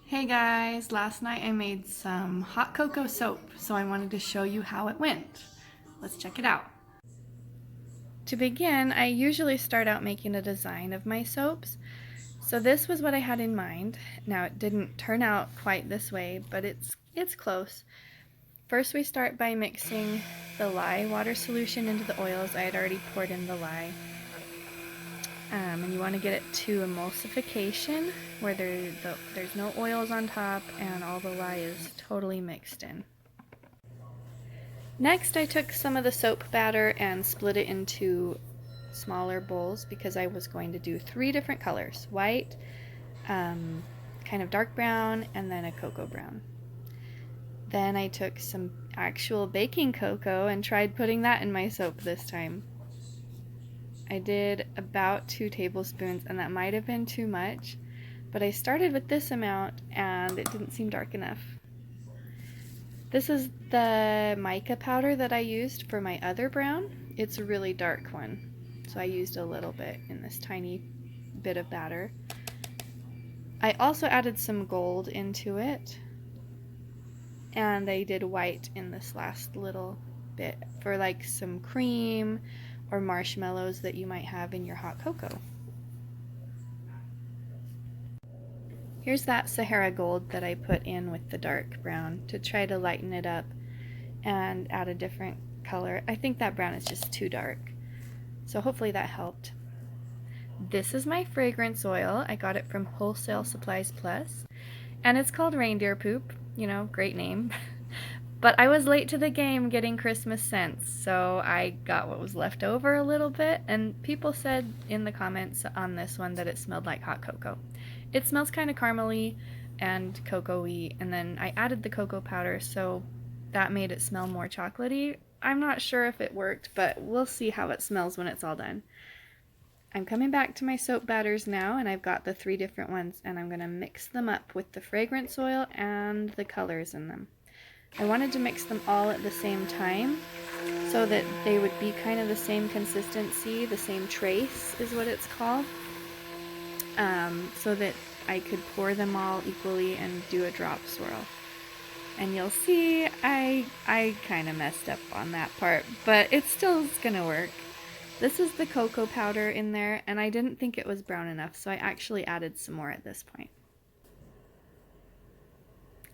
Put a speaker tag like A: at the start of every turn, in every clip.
A: Hey guys, last night I made some hot cocoa soap, so I wanted to show you how it went. Let's check it out. To begin, I usually start out making a design of my soaps. So this was what I had in mind. Now it didn't turn out quite this way, but it's close. First we start by mixing the lye water solution into the oils. I had already poured in the lye. And you want to get it to emulsification where there's no oils on top and all the lye is totally mixed in. Next I took some of the soap batter and split it into smaller bowls because I was going to do 3 different colors: white, kind of dark brown, and then a cocoa brown. Then I took some actual baking cocoa and tried putting that in my soap this time. I did about 2 tablespoons, and that might have been too much, but I started with this amount and it didn't seem dark enough. This is the mica powder that I used for my other brown. It's a really dark one, so I used a little bit in this tiny bit of batter. I also added some gold into it, and I did white in this last little bit for like some cream or marshmallows that you might have in your hot cocoa. Here's that Sahara gold that I put in with the dark brown to try to lighten it up and add a different color. I think that brown is just too dark, so hopefully that helped. This is my fragrance oil. I got it from Wholesale Supplies Plus, and it's called Reindeer Poop. You know, great name. But I was late to the game getting Christmas scents, so I got what was left over a little bit, and people said in the comments on this one that it smelled like hot cocoa. It smells kind of caramely and cocoa-y, and then I added the cocoa powder, so that made it smell more chocolatey. I'm not sure if it worked, but we'll see how it smells when it's all done. I'm coming back to my soap batters now, and I've got the 3 different ones, and I'm going to mix them up with the fragrance oil and the colors in them. I wanted to mix them all at the same time so that they would be kind of the same consistency, the same trace is what it's called, so that I could pour them all equally and do a drop swirl. And you'll see I kind of messed up on that part, but it still is gonna work. This is the cocoa powder in there, and I didn't think it was brown enough, so I actually added some more at this point.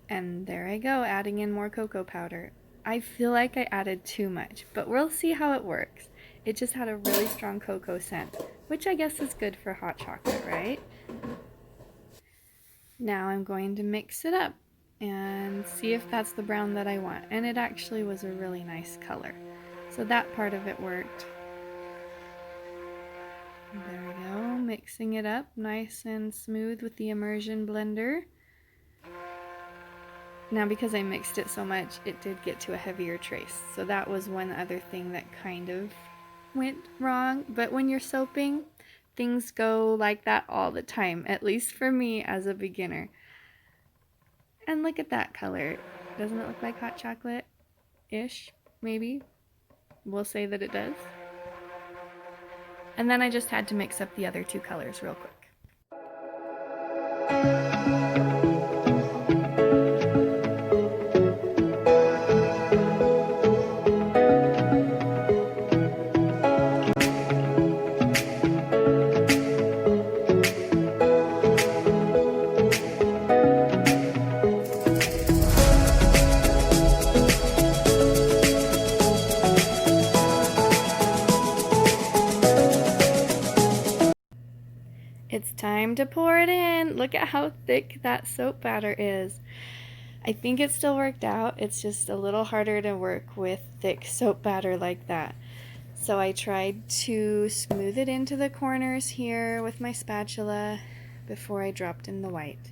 A: And there I go, adding in more cocoa powder. I feel like I added too much, but we'll see how it works. It just had a really strong cocoa scent, which I guess is good for hot chocolate, right? Now I'm going to mix it up and see if that's the brown that I want. And it actually was a really nice color. So that part of it worked. There we go, mixing it up nice and smooth with the immersion blender. Now because I mixed it so much, it did get to a heavier trace. So that was one other thing that kind of went wrong. But when you're soaping, things go like that all the time, at least for me as a beginner. And look at that color. Doesn't it look like hot chocolate-ish, maybe? We'll say that it does. And then I just had to mix up the other 2 colors real quick. It's time to pour it in. Look at how thick that soap batter is. I think it still worked out. It's just a little harder to work with thick soap batter like that. So I tried to smooth it into the corners here with my spatula before I dropped in the white.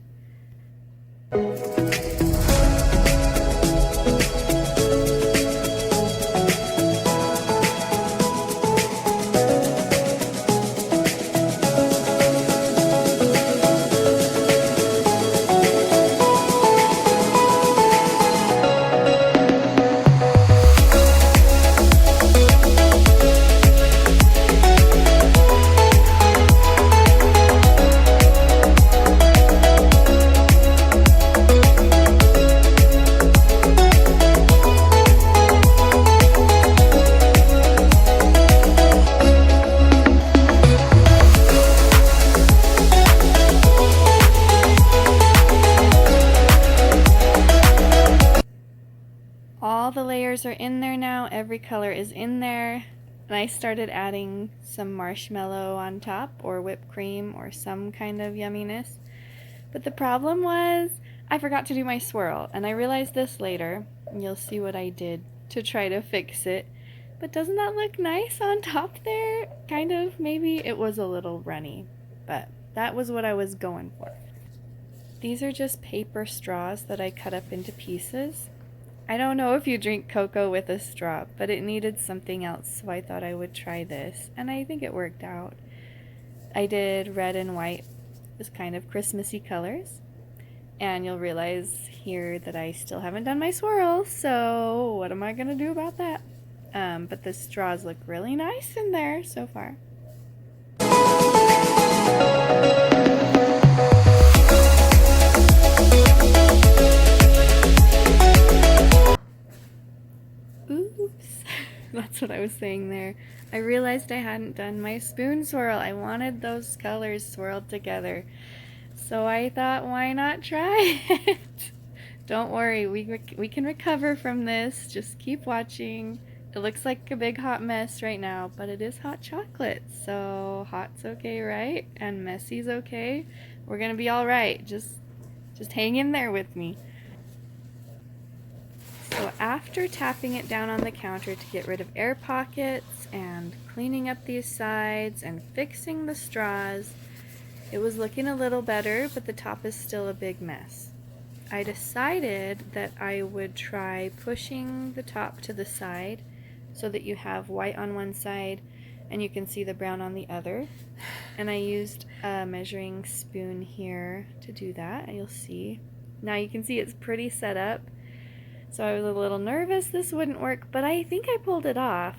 A: colors are in there now. Every color is in there. And I started adding some marshmallow on top, or whipped cream, or some kind of yumminess. But the problem was I forgot to do my swirl, and I realized this later, and you'll see what I did to try to fix it. But doesn't that look nice on top there? Kind of, maybe. It was a little runny, but that was what I was going for. These are just paper straws that I cut up into pieces. I don't know if you drink cocoa with a straw, but it needed something else, so I thought I would try this, and I think it worked out. I did red and white as kind of Christmassy colors, and you'll realize here that I still haven't done my swirl, so what am I gonna do about that? But the straws look really nice in there so far. Oops, that's what I was saying there. I realized I hadn't done my spoon swirl. I wanted those colors swirled together. So I thought, why not try it? Don't worry, we can recover from this. Just keep watching. It looks like a big hot mess right now, but it is hot chocolate. So hot's okay, right? And messy's okay. We're gonna be all right. Just hang in there with me. So after tapping it down on the counter to get rid of air pockets and cleaning up these sides and fixing the straws, it was looking a little better, but the top is still a big mess. I decided that I would try pushing the top to the side so that you have white on one side and you can see the brown on the other. And I used a measuring spoon here to do that. You'll see. Now you can see it's pretty set up. So I was a little nervous this wouldn't work, but I think I pulled it off.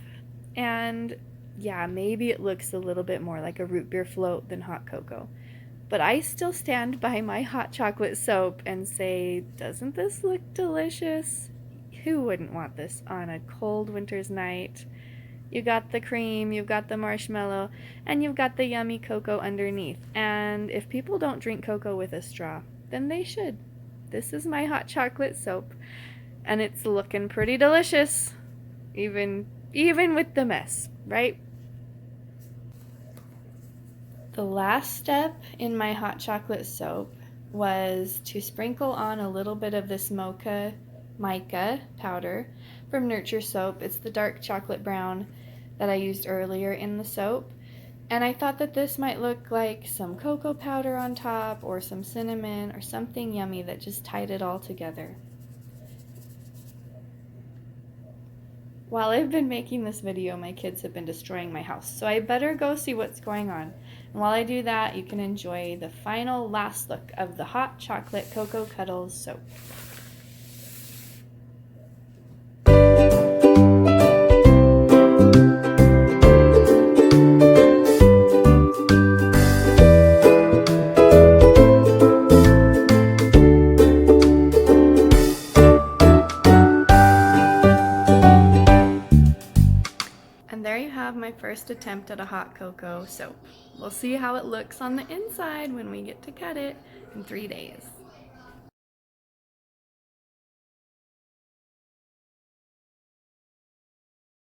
A: And yeah, maybe it looks a little bit more like a root beer float than hot cocoa. But I still stand by my hot chocolate soap and say, doesn't this look delicious? Who wouldn't want this on a cold winter's night? You got the cream, you've got the marshmallow, and you've got the yummy cocoa underneath. And if people don't drink cocoa with a straw, then they should. This is my hot chocolate soap. And it's looking pretty delicious, even with the mess, right? The last step in my hot chocolate soap was to sprinkle on a little bit of this mica powder from Nurture Soap. It's the dark chocolate brown that I used earlier in the soap. And I thought that this might look like some cocoa powder on top or some cinnamon or something yummy that just tied it all together. While I've been making this video, my kids have been destroying my house, so I better go see what's going on. And while I do that, you can enjoy the final last look of the hot chocolate cocoa Cuddles soap. There you have my first attempt at a hot cocoa soap. We'll see how it looks on the inside when we get to cut it in 3 days.